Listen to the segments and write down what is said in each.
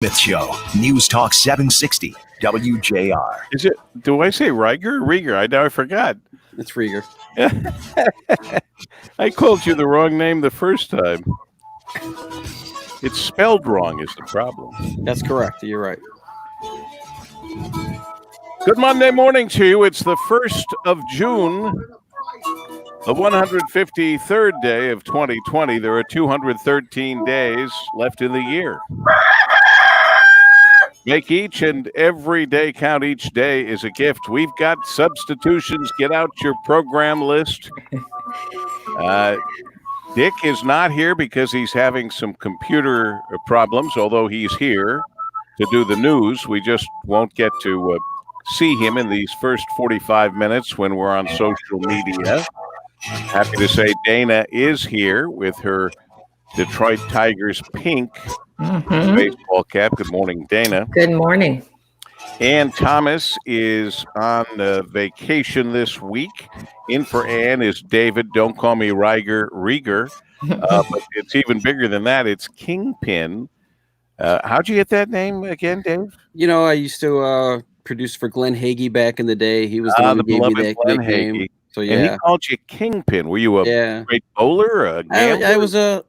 Smith Show, News Talk 760, WJR. Is it? Do I say Rieger or Rieger? I forgot. It's Rieger. I called you the wrong name the first time. It's spelled wrong is the problem. That's correct. You're right. Good Monday morning to you. It's the 1st of June, the 153rd day of 2020. There are 213 days left in the year. Make each and every day count. Each day is a gift. We've got substitutions. Get out your program list. Dick is not here because he's having some computer problems, although he's here to do the news. We just won't get to see him in these first 45 minutes when we're on social media. Happy to say Dayna is here with her Detroit Tigers pink baseball cap. Good morning, Dayna. Good morning. Ann Thomas is on vacation this week. In for Ann is David. Don't call me Rieger. But it's even bigger than that. It's Kingpin. How'd you get that name again, Dave? You know, I used to produce for Glenn Hagee back in the day. He was the one who gave me that nickname. So yeah, and he called you Kingpin. Were you a great bowler? A gambler?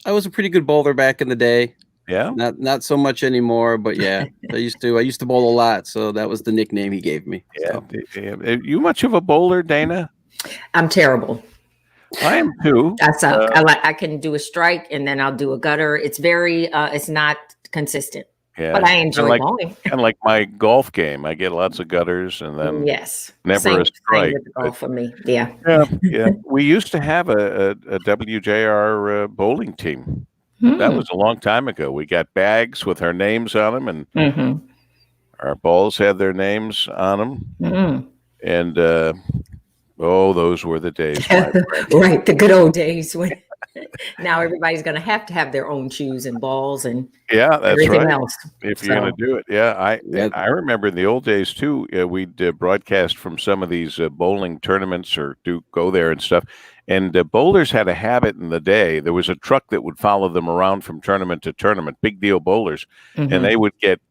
I was a pretty good bowler back in the day. Yeah, not so much anymore, but yeah, I used to bowl a lot, so that was the nickname he gave me. Yeah, Are you much of a bowler, Dayna? I'm terrible. I am too. I suck. I can do a strike and then I'll do a gutter. It's very it's not consistent. Yeah, but I enjoy bowling. Kind of like my golf game. I get lots of gutters and then never a strike. Same with the golf for me. Yeah. Yeah. We used to have a WJR bowling team. That was a long time ago. We got bags with our names on them, and our balls had their names on them. And those were the days. Right, the good old days when now everybody's going to have their own shoes and balls and that's everything right. else. If you're going to do it, I remember in the old days too. We'd broadcast from some of these bowling tournaments or go there and stuff. And bowlers had a habit in the day. There was a truck that would follow them around from tournament to tournament, big deal bowlers. And they would get,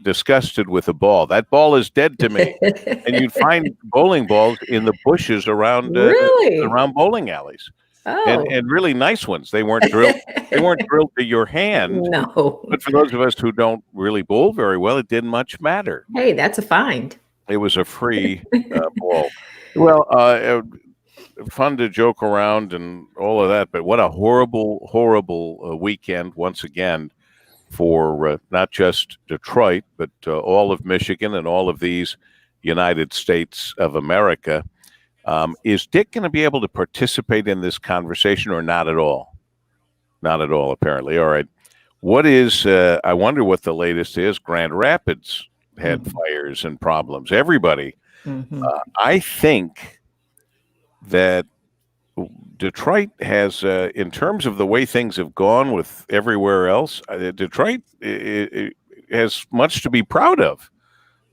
disgusted with the ball. That ball is dead to me. And you'd find bowling balls in the bushes around around bowling alleys. Oh. And really nice ones. They weren't drilled. They weren't drilled to your hand. No. But for those of us who don't really bowl very well, it didn't much matter. Hey, that's a find. It was a free ball. Well, fun to joke around and all of that, but what a horrible weekend once again for not just Detroit, but all of Michigan and all of these United States of America. Is Dick going to be able to participate in this conversation or not at all? Not at all, apparently. All right. What is, I wonder what the latest is. Grand Rapids had fires and problems. Everybody. I think that Detroit has, in terms of the way things have gone with everywhere else, Detroit has much to be proud of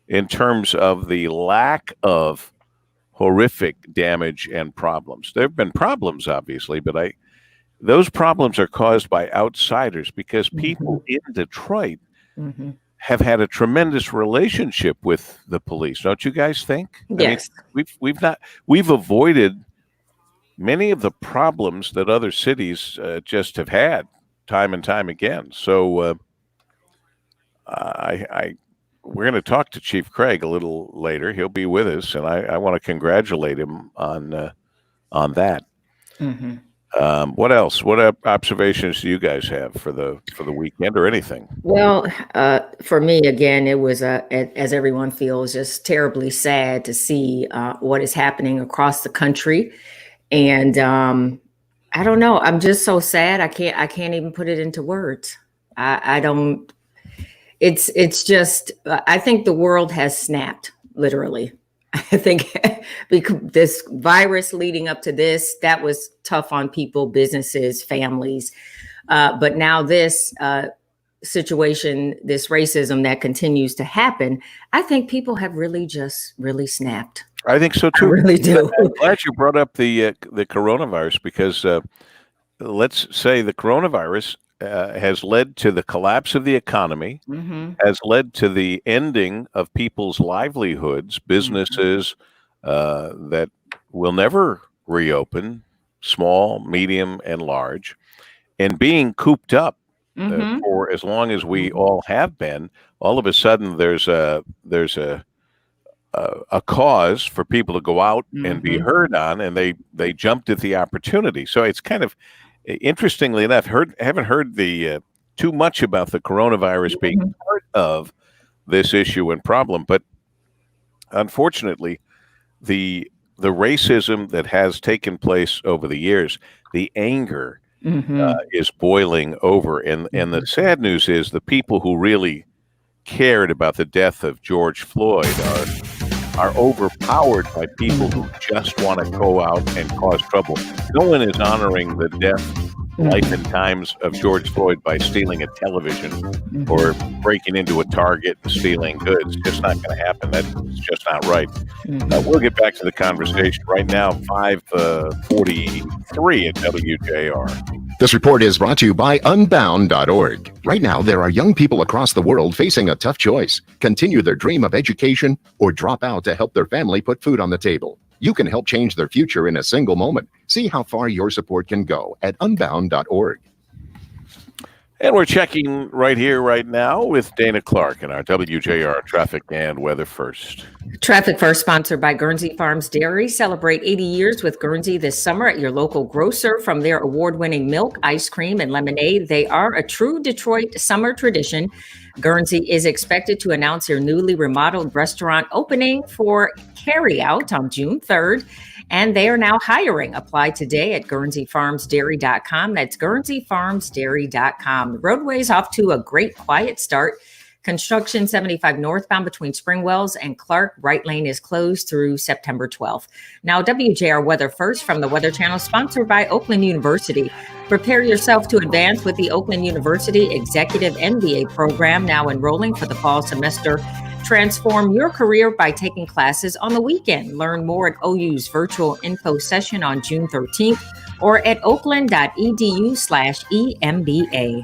in terms of the lack of horrific damage and problems. There have been problems, obviously, but those problems are caused by outsiders because people in Detroit have had a tremendous relationship with the police. Don't you guys think? Yes. I mean, we've avoided many of the problems that other cities just have had time and time again. So we're going to talk to Chief Craig a little later. He'll be with us, and I want to congratulate him on that. What else? What observations do you guys have for the weekend or anything? Well, for me, again, it was, as everyone feels, just terribly sad to see what is happening across the country. And I don't know. I'm just so sad. I can't even put it into words. I don't. It's just. I think the world has snapped, literally. I think because this virus leading up to this, that was tough on people, businesses, families. But now this situation, this racism that continues to happen, I think people have really snapped. I think so too. I really do. I'm glad you brought up the coronavirus because let's say the coronavirus has led to the collapse of the economy, has led to the ending of people's livelihoods, businesses that will never reopen, small, medium, and large, and being cooped up for as long as we all have been. All of a sudden, there's a cause for people to go out and be heard on, and they jumped at the opportunity. So it's kind of, interestingly enough, haven't heard the too much about the coronavirus being part of this issue and problem, but unfortunately, the racism that has taken place over the years, the anger is boiling over, and the sad news is the people who really cared about the death of George Floyd are overpowered by people who just want to go out and cause trouble. No one is honoring the death, life, and times of George Floyd by stealing a television or breaking into a Target and stealing goods. It's just not going to happen. That's just not right. We'll get back to the conversation right now. 5:43 at WJR. This report is brought to you by Unbound.org. Right now, there are young people across the world facing a tough choice: continue their dream of education or drop out to help their family put food on the table. You can help change their future in a single moment. See how far your support can go at Unbound.org. And we're checking right here, right now, with Dayna Clark in our WJR Traffic and Weather First. Traffic First, sponsored by Guernsey Farms Dairy. Celebrate 80 years with Guernsey this summer at your local grocer. From their award-winning milk, ice cream, and lemonade, they are a true Detroit summer tradition. Guernsey is expected to announce their newly remodeled restaurant opening for carryout on June 3rd. And they are now hiring. Apply today at GuernseyFarmsDairy.com. That's GuernseyFarmsDairy.com. The roadway is off to a great quiet start. Construction 75 northbound between Springwells and Clark. Right lane is closed through September 12th. Now, WJR Weather First from the Weather Channel, sponsored by Oakland University. Prepare yourself to advance with the Oakland University Executive MBA program, now enrolling for the fall semester. Transform your career by taking classes on the weekend. Learn more at OU's virtual info session on June 13th or at oakland.edu/EMBA.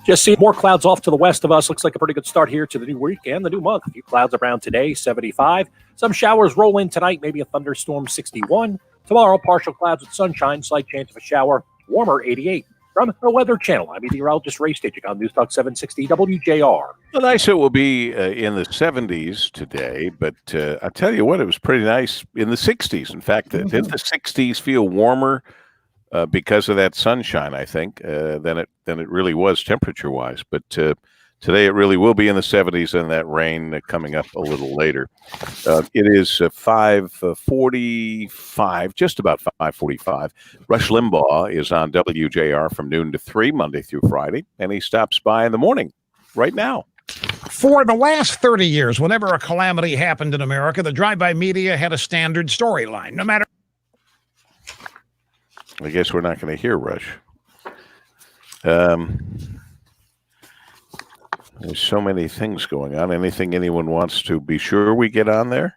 Just see more clouds off to the west of us. Looks like a pretty good start here to the new week and the new month. A few clouds around today, 75. Some showers roll in tonight, maybe a thunderstorm, 61. Tomorrow, partial clouds with sunshine, slight chance of a shower, warmer, 88. From the Weather Channel, I'm meteorologist Ray Stitchik on News Talk 760 WJR. Well, nice it will be in the 70s today, but I tell you what, it was pretty nice in the 60s. In fact, didn't the 60s feel warmer because of that sunshine, I think, than it really was temperature-wise. But today it really will be in the 70s, and that rain coming up a little later. It is 5:45, just about 5:45. Rush Limbaugh is on WJR from noon to 3, Monday through Friday, and he stops by in the morning right now. For the last 30 years, whenever a calamity happened in America, the DriveBy Media had a standard storyline. No matter. I guess we're not going to hear Rush. There's so many things going on. Anything anyone wants to be sure we get on there?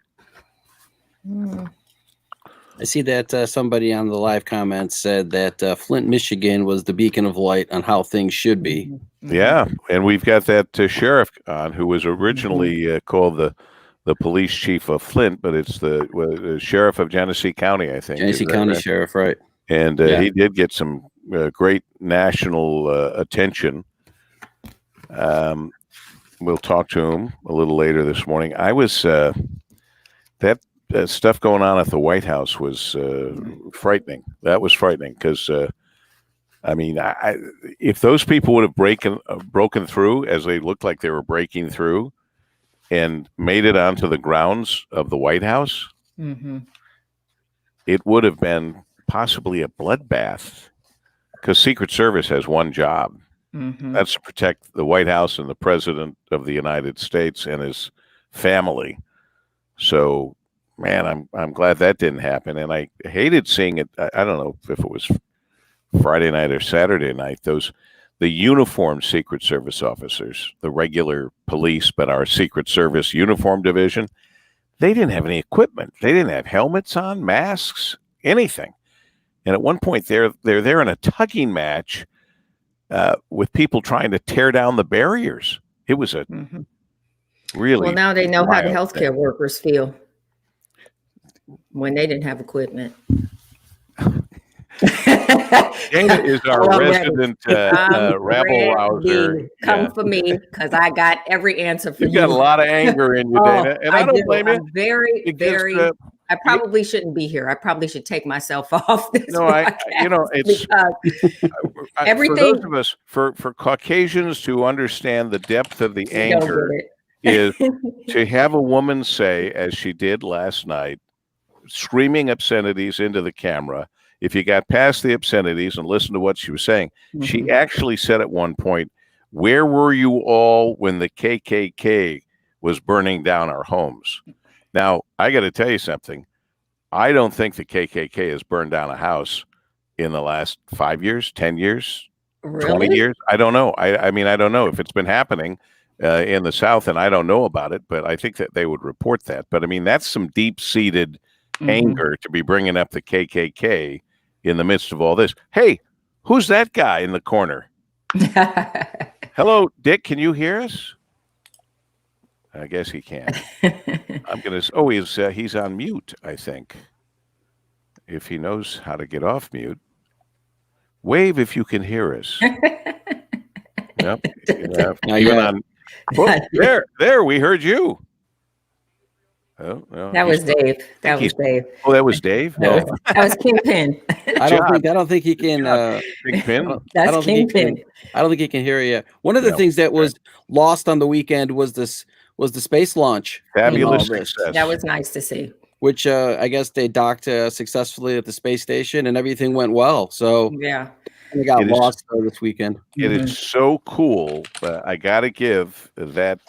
I see that somebody on the live comments said that Flint, Michigan was the beacon of light on how things should be. Yeah, and we've got that sheriff on who was originally called the police chief of Flint, but it's the sheriff of Genesee County, I think. Genesee County Sheriff, right. And he did get some great national attention. We'll talk to him a little later this morning. I was that stuff going on at the White House was frightening. That was frightening because I mean, if those people would have broken through as they looked like they were breaking through and made it onto the grounds of the White House, it would have been possibly a bloodbath because Secret Service has one job. That's to protect the White House and the President of the United States and his family. So, man, I'm glad that didn't happen. And I hated seeing it. I don't know if it was Friday night or Saturday night. The uniformed Secret Service officers, the regular police, but our Secret Service uniform division, they didn't have any equipment. They didn't have helmets on, masks, anything. And at one point, they're there in a tugging match with people trying to tear down the barriers. It was a really Well, now they know how the wild healthcare thing. workers feel when they didn't have equipment. Dayna is our Oh, I'm ready. resident I'm rabble rouser. ready. Come Yeah. for me, because I got every answer for You've you. got a lot of anger in you, Dayna, and I don't do. blame you. I'm very, because, very. I probably shouldn't be here. I probably should take myself off this podcast it's because for everything- those of us, for Caucasians to understand the depth of the we don't anger get is it. to have a woman say, as she did last night, screaming obscenities into the camera. If you got past the obscenities and listened to what she was saying, she actually said at one point, "Where were you all when the KKK was burning down our homes?" Now, I got to tell you something. I don't think the KKK has burned down a house in the last 5 years, 10 years, 20 years. I don't know. I mean, I don't know if it's been happening in the South, and I don't know about it, but I think that they would report that. But I mean, that's some deep-seated anger to be bringing up the KKK in the midst of all this. Hey, who's that guy in the corner? Hello, Dick, can you hear us? I guess he can. I'm going to, oh, he's on mute, I think. If he knows how to get off mute. Wave if you can hear us. Yep. Even on, oh, there, we heard you. Oh, no, That was Dave. That was Dave. Oh, that was Dave? That was Kingpin. I don't think he can. Big Pin. That's Kingpin. I don't think he can hear you. One of the things that was lost on the weekend was the space launch. Fabulous success. That was nice to see. Which I guess they docked successfully at the space station and everything went well. So yeah, they got lost this weekend. It is so cool. I got to give that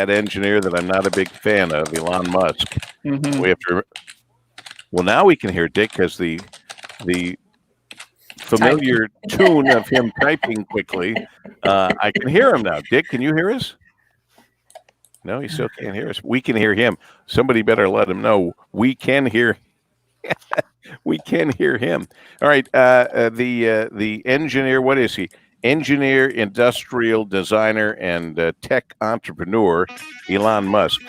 engineer that I'm not a big fan of, Elon Musk. We have to. Well, now we can hear Dick because the familiar tune of him typing quickly. I can hear him now. Dick, can you hear us? No, he still can't hear us. We can hear him. Somebody better let him know we can hear. We can hear him. All right. The engineer. What is he? Engineer, industrial designer, and tech entrepreneur, Elon Musk.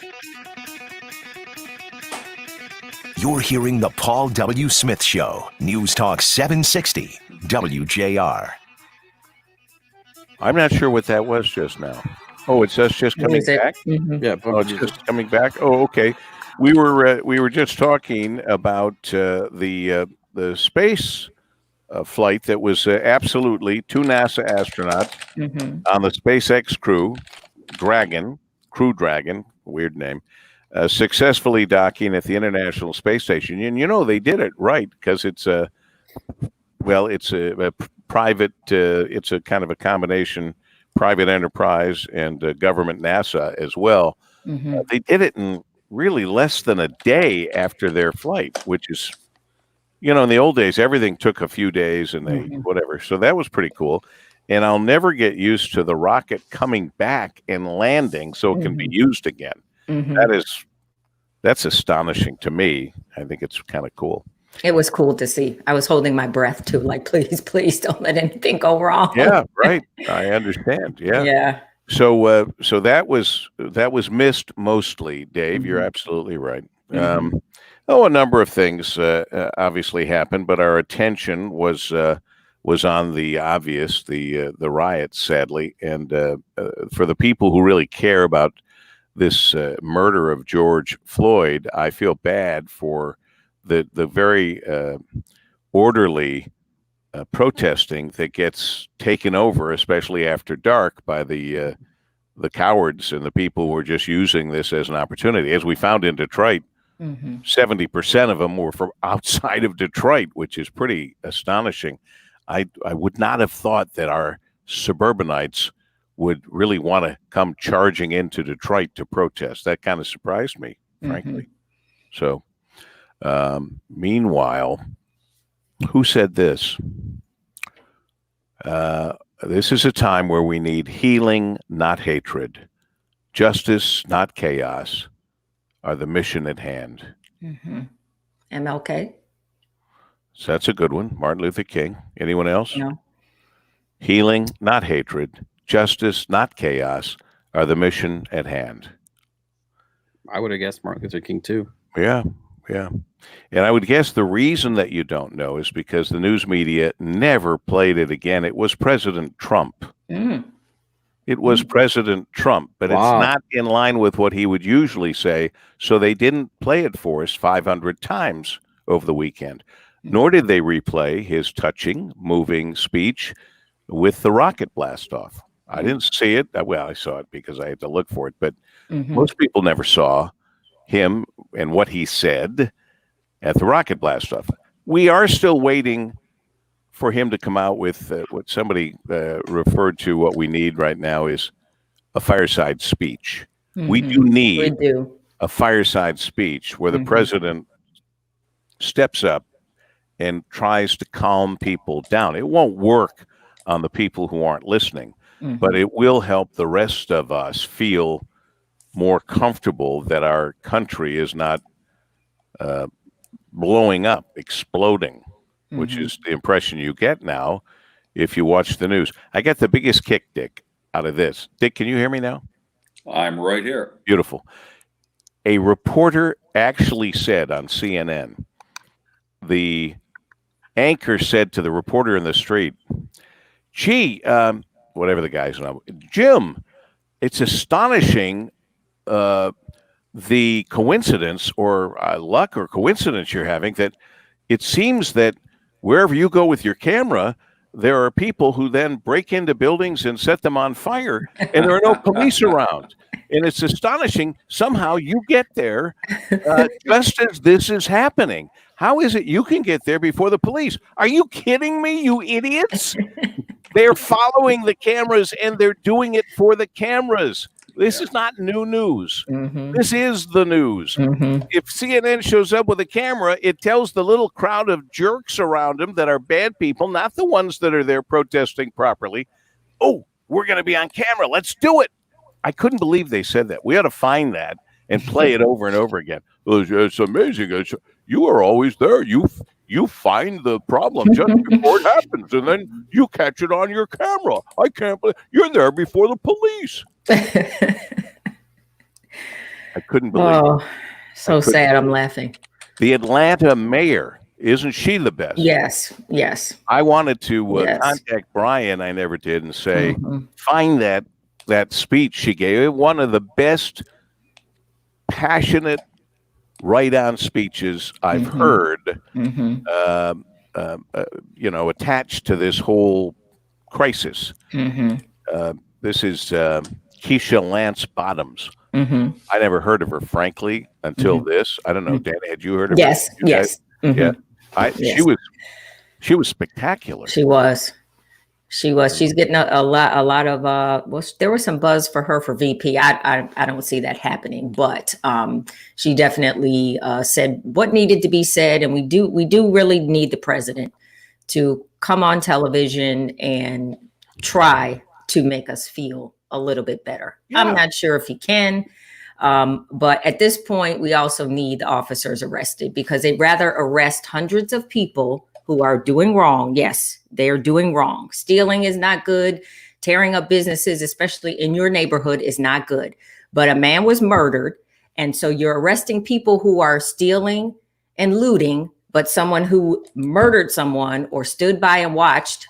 You're hearing the Paul W. Smith Show. News Talk 760 WJR. I'm not sure what that was just now. Oh, it's us just coming back? Yeah. Oh, it's just coming back. Oh, okay. We were just talking about the space flight that was absolutely two NASA astronauts on the SpaceX Crew Dragon, weird name, successfully docking at the International Space Station. And you know they did it right because it's a private. It's a kind of a combination. Private enterprise and government NASA as well. They did it in really less than a day after their flight, which is, in the old days, everything took a few days and they whatever. So that was pretty cool. And I'll never get used to the rocket coming back and landing so it can be used again. That's astonishing to me. I think it's kind of cool. It was cool to see. I was holding my breath too, like, please don't let anything go wrong. Yeah, right. I understand. Yeah. Yeah. So that was missed mostly, Dave. You're absolutely right. A number of things obviously happened, but our attention was on the obvious, the riots, sadly, and for the people who really care about this murder of George Floyd, I feel bad for the very orderly protesting that gets taken over, especially after dark, by the cowards and the people who are just using this as an opportunity. As we found in Detroit, 70% of them were from outside of Detroit, which is pretty astonishing. I would not have thought that our suburbanites would really want to come charging into Detroit to protest. That kind of surprised me, frankly. So, meanwhile, who said this? This is a time where we need healing, not hatred. Justice, not chaos, are the mission at hand. MLK? So that's a good one. Martin Luther King. Anyone else? No. Healing, not hatred. Justice, not chaos, are the mission at hand. I would have guessed Martin Luther King too. Yeah, yeah. And I would guess the reason that you don't know is because the news media never played it again. It was President Trump. It was President Trump, but Wow. it's not in line with what he would usually say. So they didn't play it for us 500 times over the weekend, nor did they replay his touching, moving speech with the rocket blast off. I didn't see it. Well, I saw it because I had to look for it, but most people never saw him and what he said at the rocket blast off. We are still waiting for him to come out with what somebody referred to. What we need right now is a fireside speech. We do need a fireside speech where the president steps up and tries to calm people down. It won't work on the people who aren't listening, but it will help the rest of us feel more comfortable that our country is not blowing up, exploding, which is the impression you get now if you watch the news. I get the biggest kick, Dick, out of this. Dick, can you hear me now? I'm right here. Beautiful. A reporter actually said on CNN, the anchor said to the reporter in the street, gee, whatever the guy's name, Jim, it's astonishing the coincidence or luck or coincidence you're having that it seems that wherever you go with your camera, there are people who then break into buildings and set them on fire, and there are no police around. And it's astonishing. Somehow you get there just as this is happening. How is it you can get there before the police? Are you kidding me, you idiots? They're following the cameras, and they're doing it for the cameras. This is not new news. This is the news. If CNN shows up with a camera, it tells the little crowd of jerks around them that are bad people, not the ones that are there protesting properly. Oh, we're going to be on camera. Let's do it. I couldn't believe they said that. We ought to find that and play it over and over again. It's amazing. You are always there. You find the problem just before it happens, and then you catch it on your camera. I can't believe you're there before the police. I couldn't believe it. Oh, so sad. I'm laughing. The Atlanta mayor, isn't she the best? Yes, yes. I wanted to contact Brian. I never did, and say, find that speech she gave. One of the best, passionate, right-on speeches I've heard. Attached to this whole crisis. This is Keisha Lance Bottoms. I never heard of her, frankly, until this. I don't know, Dana, had you heard of her? Yes. Yeah. She was spectacular. She was. She's getting a lot of there was some buzz for her for VP. I don't see that happening, but she definitely said what needed to be said, and we do really need the president to come on television and try to make us feel a little bit better. Yeah. I'm not sure if he can, but at this point, we also need the officers arrested because they'd rather arrest hundreds of people who are doing wrong. Yes, they are doing wrong. Stealing is not good. Tearing up businesses, especially in your neighborhood, is not good. But a man was murdered. And so you're arresting people who are stealing and looting, but someone who murdered someone or stood by and watched,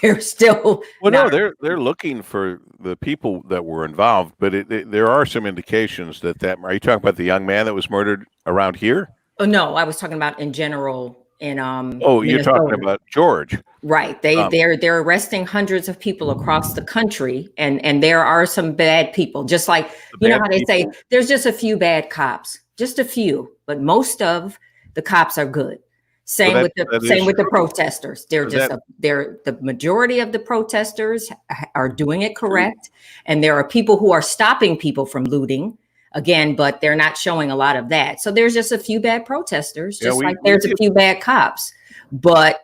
they're still they're looking for the people that were involved, but there are some indications that are you talking about the young man that was murdered around here? Oh no, I was talking about in general in Minnesota. You're talking about George. Right. They're arresting hundreds of people across the country, and there are some bad people, just like you know how they say there's just a few bad cops, just a few, but most of the cops are good. Same with the protesters. The majority of the protesters are doing it correct. And there are people who are stopping people from looting again, but they're not showing a lot of that. So there's just a few bad protesters, there's a few bad cops. But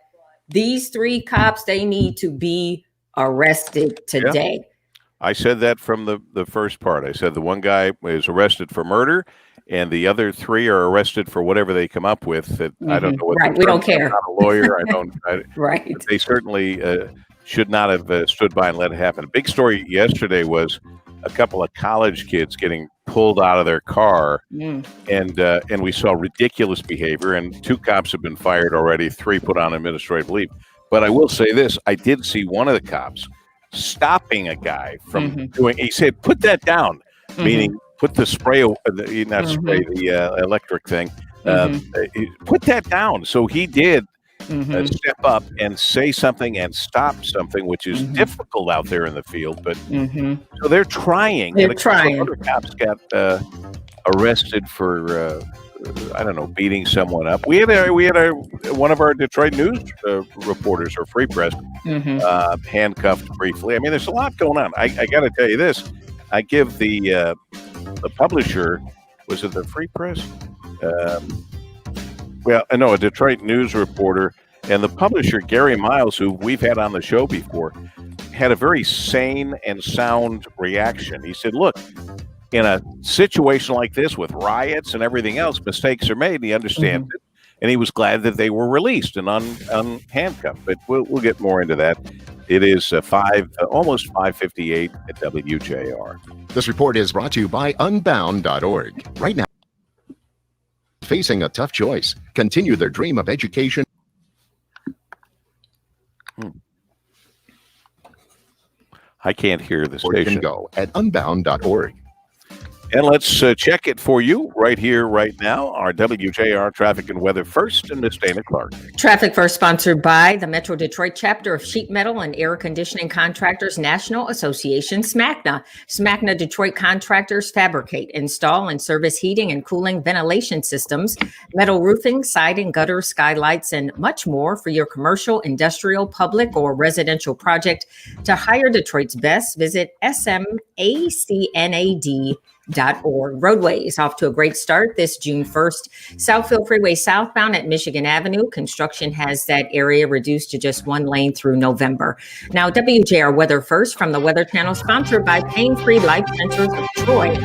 these 3 cops, they need to be arrested today. I said that from the first part. I said the one guy is arrested for murder, and the other three are arrested for whatever they come up with. That I don't know what. Right, we don't care. I'm not a lawyer. I don't. Right. They certainly should not have stood by and let it happen. A big story yesterday was a couple of college kids getting pulled out of their car, and we saw ridiculous behavior. And 2 cops have been fired already. 3 put on administrative leave. But I will say this: I did see one of the cops stopping a guy from doing. He said, "Put that down," meaning put the spray, not spray, the electric thing. Put that down. So he did step up and say something and stop something, which is difficult out there in the field. But so they're trying. They're and trying. Other cops got arrested for I don't know, beating someone up. We had one of our Detroit News reporters or Free Press handcuffed briefly. I mean, there's a lot going on. I got to tell you this. I give the publisher, was it the Free Press? A Detroit News reporter, and the publisher, Gary Miles, who we've had on the show before, had a very sane and sound reaction. He said, look, in a situation like this with riots and everything else, mistakes are made. He understands it, and he was glad that they were released and unhandcuffed. But we'll get more into that. It is almost 5:58 at WJR. This report is brought to you by Unbound.org. Right now, facing a tough choice. Continue their dream of education. I can't hear the Or you station. can go at Unbound.org. And let's check it for you right here, right now. Our WJR Traffic and Weather First, and Miss Dayna Clark. Traffic First sponsored by the Metro Detroit chapter of Sheet Metal and Air Conditioning Contractors National Association, SMACNA. SMACNA Detroit contractors fabricate, install, and service heating and cooling ventilation systems, metal roofing, siding, gutters, skylights, and much more for your commercial, industrial, public, or residential project. To hire Detroit's best, visit smacnad.org. Roadway is off to a great start this June 1st. Southfield Freeway southbound at Michigan Avenue. Construction has that area reduced to just 1 lane through November. Now, WJR Weather First from the Weather Channel, sponsored by Pain Free Life Centers of Troy.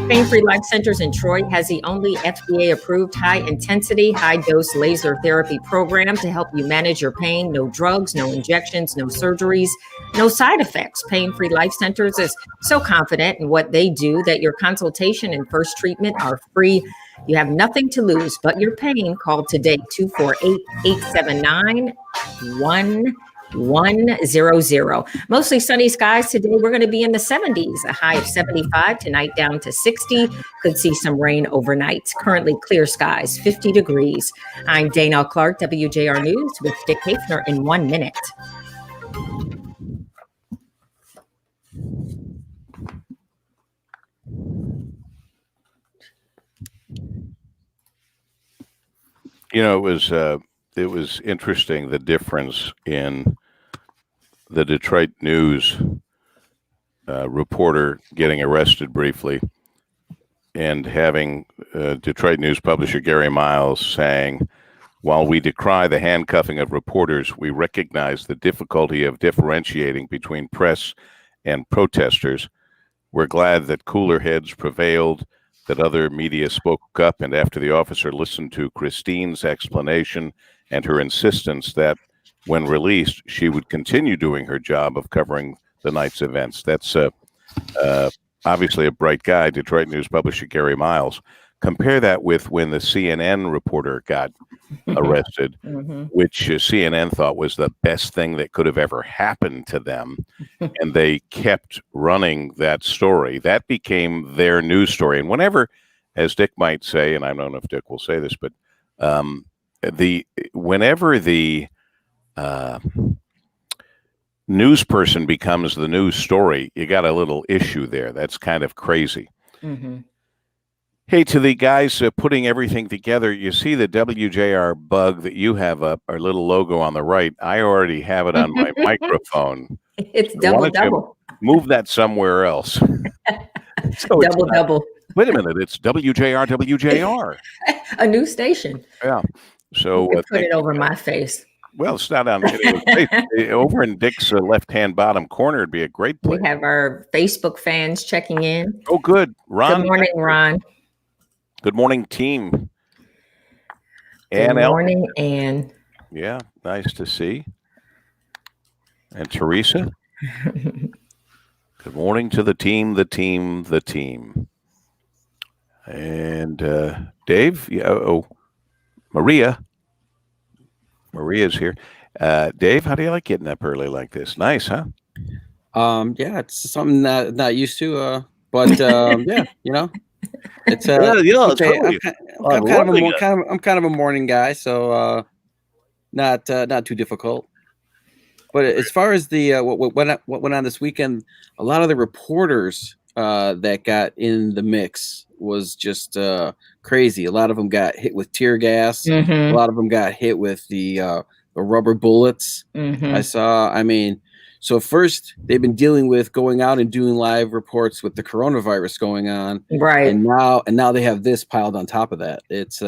Pain Free Life Centers in Troy has the only FDA-approved high-intensity, high-dose laser therapy program to help you manage your pain. No drugs, no injections, no surgeries, no side effects. Pain Free Life Centers is so confident in what they do that your consultation and first treatment are free. You have nothing to lose but your pain. Call today, 248-879-1100. Mostly sunny skies today. We're going to be in the 70s, a high of 75 tonight, down to 60. Could see some rain overnight. Currently clear skies, 50 degrees. I'm Dayna Clark, WJR News, with Dick Hafner in 1 minute. You know, it was interesting, the difference in the Detroit News reporter getting arrested briefly and having Detroit News publisher Gary Miles saying, while we decry the handcuffing of reporters, we recognize the difficulty of differentiating between press and protesters. We're glad that cooler heads prevailed, that other media spoke up, and after the officer listened to Christine's explanation and her insistence that when released, she would continue doing her job of covering the night's events. That's obviously a bright guy, Detroit News publisher Gary Miles. Compare that with when the CNN reporter got arrested, which CNN thought was the best thing that could have ever happened to them. And they kept running that story. That became their news story. And whenever, as Dick might say, and I don't know if Dick will say this, but whenever the news person becomes the news story, you got a little issue there. That's kind of crazy. Hey, to the guys putting everything together, you see the WJR bug that you have up, our little logo on the right. I already have it on my microphone. It's So double. move that somewhere else. So Double. Wait a minute, it's WJR. A new station. Yeah. So Put it over my face. Well, it's not on over in Dick's left-hand bottom corner. It'd be a great place. We have our Facebook fans checking in. Oh, good, Ron. Good morning, Ron. Good morning, team. Good morning, Ann. Yeah, nice to see. And Teresa. Good morning to the team, the team, the team. And Dave. Yeah, Maria's here. Dave, how do you like getting up early like this? Nice, huh? Yeah, it's something not used to. But yeah, it's it's okay. totally. I'm kind of a morning guy, so not too difficult. But as far as the what went on this weekend, a lot of the reporters that got in the mix was just crazy. A lot of them got hit with tear gas. A lot of them got hit with the rubber bullets. I saw. I mean, so first they've been dealing with going out and doing live reports with the coronavirus going on, right? And now they have this piled on top of that. It's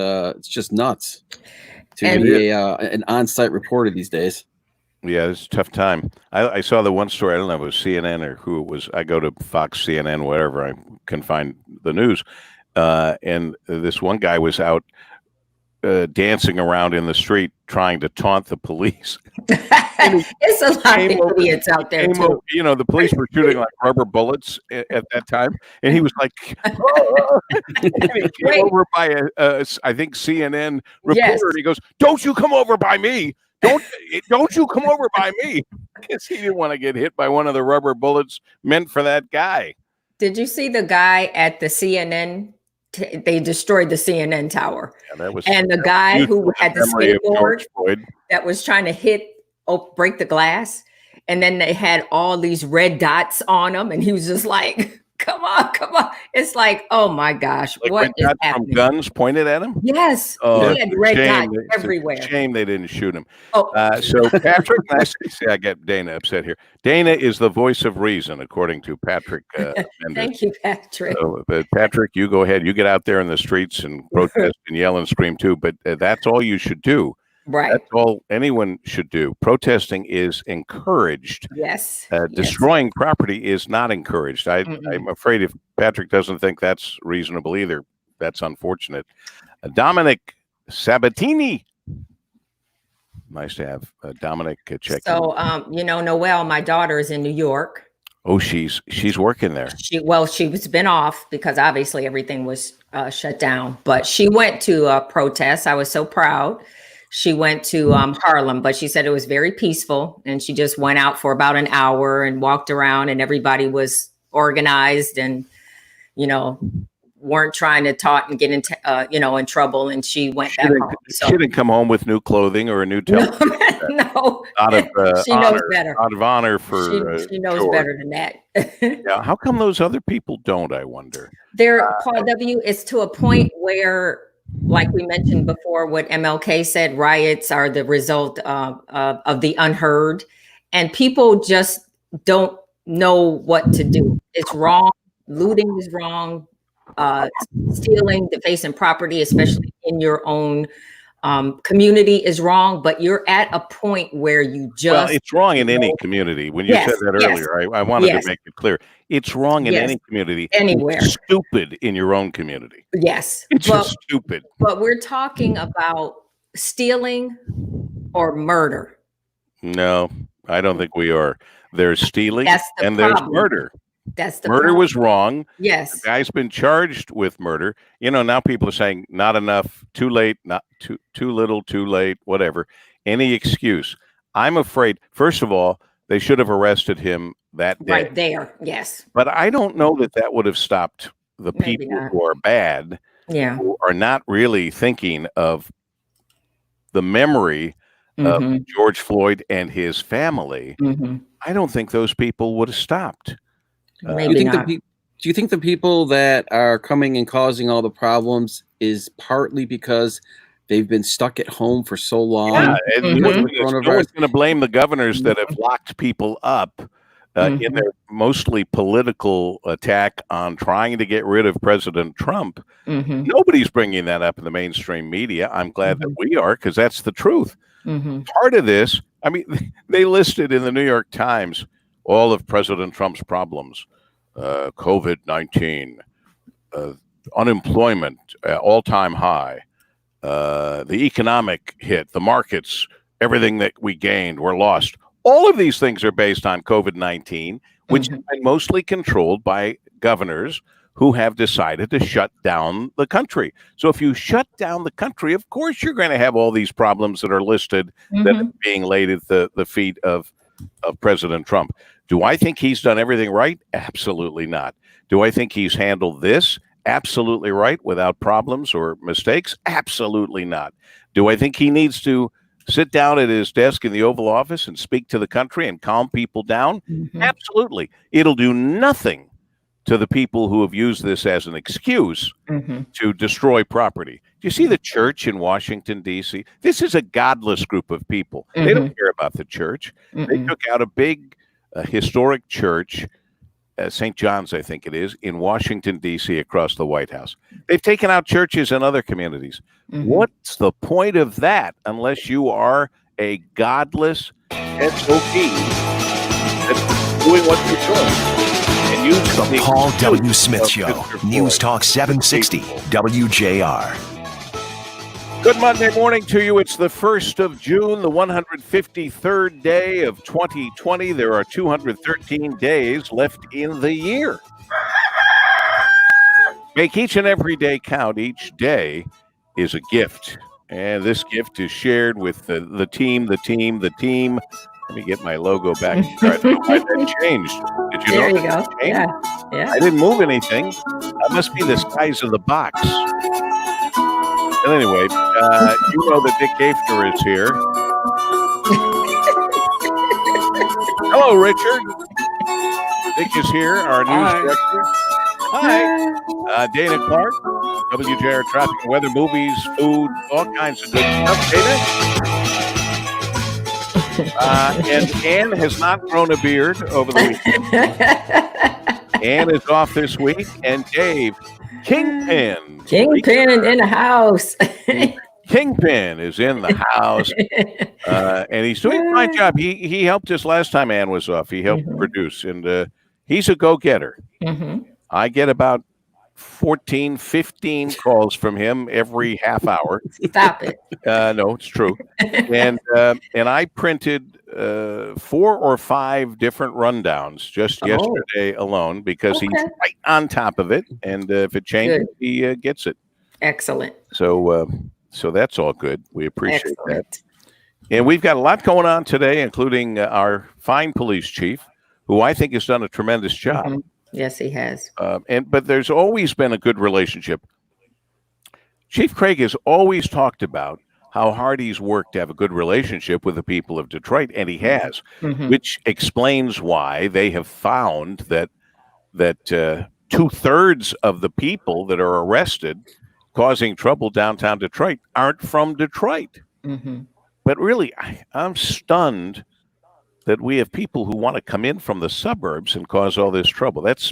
just nuts to be an on-site reporter these days. Yeah, it's a tough time. I saw the one story. I don't know if it was CNN or who it was. I go to Fox, CNN, whatever I can find the news. And this one guy was out dancing around in the street trying to taunt the police. It's a lot of idiots out there, too. The police were shooting like rubber bullets at that time. And he was like, oh. And he came over by I think, CNN reporter. Yes. And he goes, don't you come over by me. Don't you come over by me, because he didn't want to get hit by one of the rubber bullets meant for that guy. Did you see the guy at the CNN? They destroyed the CNN tower. Yeah, and the guy who had the skateboard that was trying to break the glass. And then they had all these red dots on him. And he was just like, come on. It's like, oh my gosh, like what is happening? From guns pointed at him? Yes. He had red dots everywhere. It's a shame they didn't shoot him. So Patrick, nice to see. I get Dayna upset here. Dayna is the voice of reason, according to Patrick. Thank you, Patrick. So, but Patrick, you go ahead. You get out there in the streets and protest and yell and scream too. But that's all you should do. Right. That's all anyone should do. Protesting is encouraged. Yes. Destroying property is not encouraged. I'm afraid if Patrick doesn't think that's reasonable either, that's unfortunate. Dominic Sabatini. Nice to have Dominic check. So, Noelle, my daughter, is in New York. Oh, she's working there. She's been off because obviously everything was shut down. But she went to a protest. I was so proud. She went to Harlem, but she said it was very peaceful. And she just went out for about an hour and walked around, and everybody was organized and, weren't trying to talk and get into, in trouble. And she went back home. So, she didn't come home with new clothing or a new television. No. She knows better. Out of honor for she knows better than that. Yeah. How come those other people don't, I wonder? Paul W., it's to a point where, like we mentioned before, what MLK said, riots are the result of the unheard, and people just don't know what to do. It's wrong. Looting is wrong. Stealing, defacing property, especially in your own community, is wrong. But you're at a point where you just... Well, it's wrong in any community. When you said that earlier, I wanted to make it clear. It's wrong in any community. Anywhere. It's stupid in your own community. Yes. It's just stupid. But we're talking about stealing or murder. No, I don't think we are. There's stealing and there's murder. That's the murder problem. Was wrong. Yes. The guy's been charged with murder. Now people are saying not enough, too late, not too little, too late, whatever. Any excuse. I'm afraid, first of all, they should have arrested him that day. Right there, yes. But I don't know that would have stopped the people who are bad, who are not really thinking of the memory of George Floyd and his family. I don't think those people would have stopped. Do you think the people that are coming and causing all the problems is partly because they've been stuck at home for so long? Yeah, no one's going to blame the governors that have locked people up in their mostly political attack on trying to get rid of President Trump. Nobody's bringing that up in the mainstream media. I'm glad that we are, because that's the truth. Part of this, I mean, they listed in the New York Times all of President Trump's problems: COVID-19, unemployment all-time high, the economic hit, the markets, everything that we gained were lost. All of these things are based on COVID-19, which has been mostly controlled by governors who have decided to shut down the country. So if you shut down the country, of course you're going to have all these problems that are listed that are being laid at the feet of President Trump. Do I think he's done everything right? Absolutely not. Do I think he's handled this absolutely right without problems or mistakes? Absolutely not. Do I think he needs to sit down at his desk in the Oval Office and speak to the country and calm people down? Absolutely. It'll do nothing to the people who have used this as an excuse to destroy property. Do you see the church in Washington, D.C.? This is a godless group of people. They don't care about the church. They took out a big historic church, St. John's, I think it is, in Washington, D.C., across the White House. They've taken out churches in other communities. What's the point of that unless you are a godless SOB that's doing what you're doing? And The Paul W. Smith Show, News Talk 760, WJR. Good Monday morning to you. It's the 1st of June, the 153rd day of 2020. There are 213 days left in the year. Make each and every day count. Each day is a gift. And this gift is shared with the team. Let me get my logo back. I don't know why that changed. Did you There know you that go. changed? Yeah. I didn't move anything. That must be the size of the box. But anyway, you know that Dick Gafter is here. Hello, Richard. Dick is here, our news director. Hi. Dayna Clark, WJR Traffic and Weather, movies, food, all kinds of good stuff. Dayna? And Ann has not grown a beard over the weekend. Ann is off this week. And Dave, Kingpin in the house. Kingpin is in the house. And he's doing a fine job. He helped us last time Ann was off. He helped produce. And he's a go-getter. I get about 14, 15 calls from him every half hour. Stop it. No, it's true. And I printed 4 or 5 different rundowns just yesterday alone because he's right on top of it. And if it changes, he gets it. Excellent. So that's all good. We appreciate that. And we've got a lot going on today, including our fine police chief, who I think has done a tremendous job. Yes, he has. But there's always been a good relationship. Chief Craig has always talked about how hard he's worked to have a good relationship with the people of Detroit, and he has, which explains why they have found that 2/3 of the people that are arrested causing trouble downtown Detroit aren't from Detroit. But really, I'm stunned that we have people who want to come in from the suburbs and cause all this trouble. That's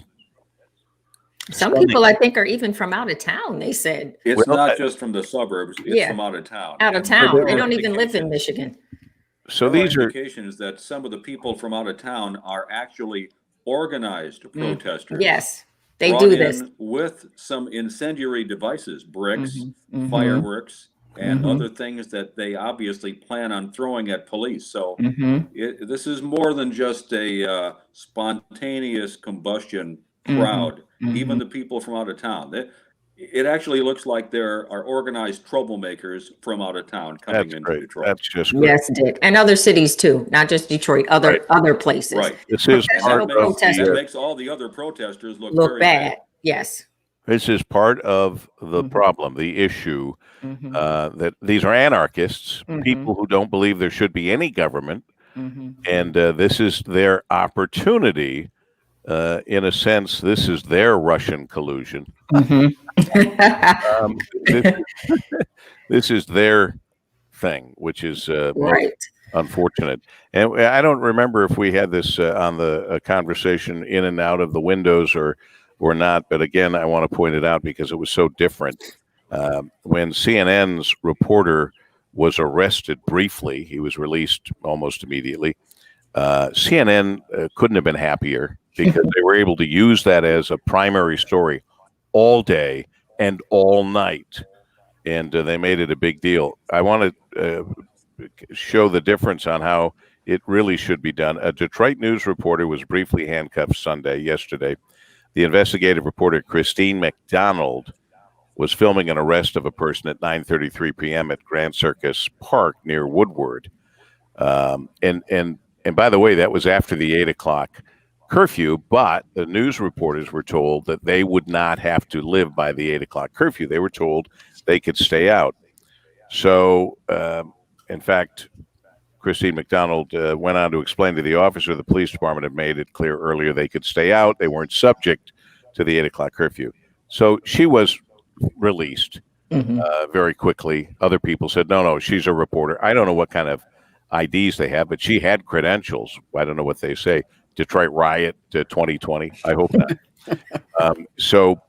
some people, I think, are even from out of town, they said. It's not just from the suburbs, it's from out of town. Out of town. They don't even live in Michigan. So these are indications that some of the people from out of town are actually organized protesters. Yes, they do this. With some incendiary devices, bricks, fireworks, and other things that they obviously plan on throwing at police. So this is more than just a spontaneous combustion crowd. Even the people from out of town. It actually looks like there are organized troublemakers from out of town coming into Detroit. That's just great. Yes, Dick. And other cities too, not just Detroit, other places. Right. This is part of it makes all the other protesters look very bad. Yes. This is part of the problem, the issue, that these are anarchists, people who don't believe there should be any government, and this is their opportunity. In a sense, this is their Russian collusion. This is their thing, which is unfortunate. And I don't remember if we had this on the conversation in and out of the windows or not. But again, I want to point it out because it was so different. When CNN's reporter was arrested briefly. He was released almost immediately. CNN couldn't have been happier because they were able to use that as a primary story all day and all night. And they made it a big deal. I want to show the difference on how it really should be done. A Detroit News reporter was briefly handcuffed yesterday. The investigative reporter, Christine McDonald, was filming an arrest of a person at 9:33 p.m. at Grand Circus Park near Woodward. And by the way, that was after the 8 o'clock curfew, but the news reporters were told that they would not have to live by the 8 o'clock curfew. They were told they could stay out. So, in fact, Christine McDonald went on to explain to the officer the police department had made it clear earlier they could stay out. They weren't subject to the 8 o'clock curfew. So she was released very quickly. Other people said, no, she's a reporter. I don't know what kind of IDs they have, but she had credentials. I don't know what they say. Detroit Riot 2020. I hope not.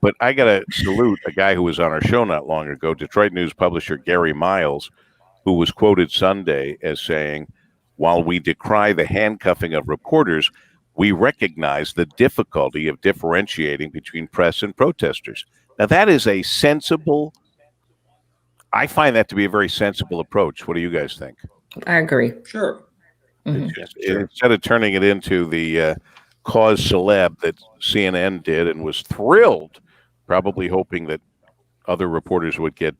But I got to salute a guy who was on our show not long ago, Detroit News publisher Gary Miles, who was quoted Sunday as saying, while we decry the handcuffing of reporters, we recognize the difficulty of differentiating between press and protesters. Now, that is a sensible, I find that to be a very sensible approach. What do you guys think? I agree. Sure. Instead of turning it into the cause celeb that CNN did and was thrilled, probably hoping that other reporters would get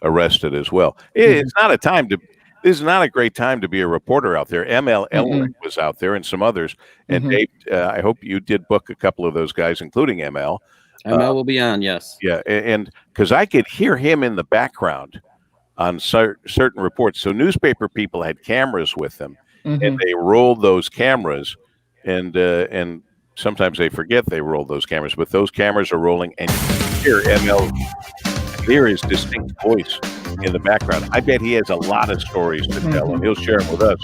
arrested as well. It's not a time to. This is not a great time to be a reporter out there. ML Elric was out there and some others. And Dave, I hope you did book a couple of those guys, including ML. ML will be on, yes. Yeah, and because I could hear him in the background on certain reports. So newspaper people had cameras with them, and they rolled those cameras, and sometimes they forget they rolled those cameras, but those cameras are rolling, and you hear ML. Hear his distinct voice in the background. I bet he has a lot of stories to tell, and he'll share them with us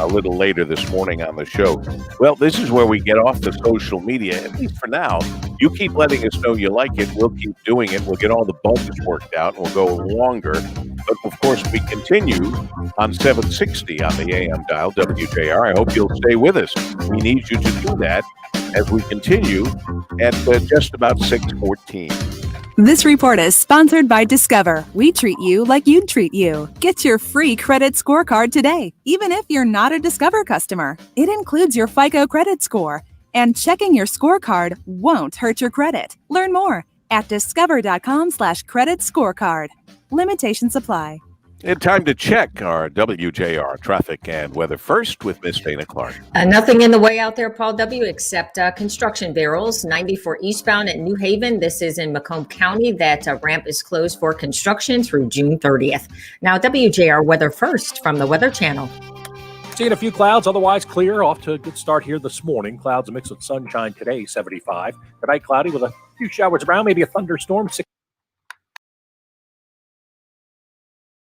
a little later this morning on the show. Well, this is where we get off the social media, at least for now. You keep letting us know you like it. We'll keep doing it. We'll get all the bugs worked out, and we'll go longer. But, of course, we continue on 760 on the AM dial, WJR. I hope you'll stay with us. We need you to do that as we continue at just about 6:14. This report is sponsored by Discover. We treat you like you'd treat you. Get your free credit scorecard today, even if you're not a Discover customer. It includes your FICO credit score, and checking your scorecard won't hurt your credit. Learn more at discover.com/credit scorecard. Limitations apply. And time to check our WJR traffic and weather first with Miss Dayna Clark. Nothing in the way out there, Paul W., except construction barrels. 94 eastbound at New Haven. This is in Macomb County. That ramp is closed for construction through June 30th. Now, WJR weather first from the Weather Channel. Seeing a few clouds, otherwise clear. Off to a good start here this morning. Clouds mixed with sunshine today, 75. Tonight, cloudy with a few showers around, maybe a thunderstorm.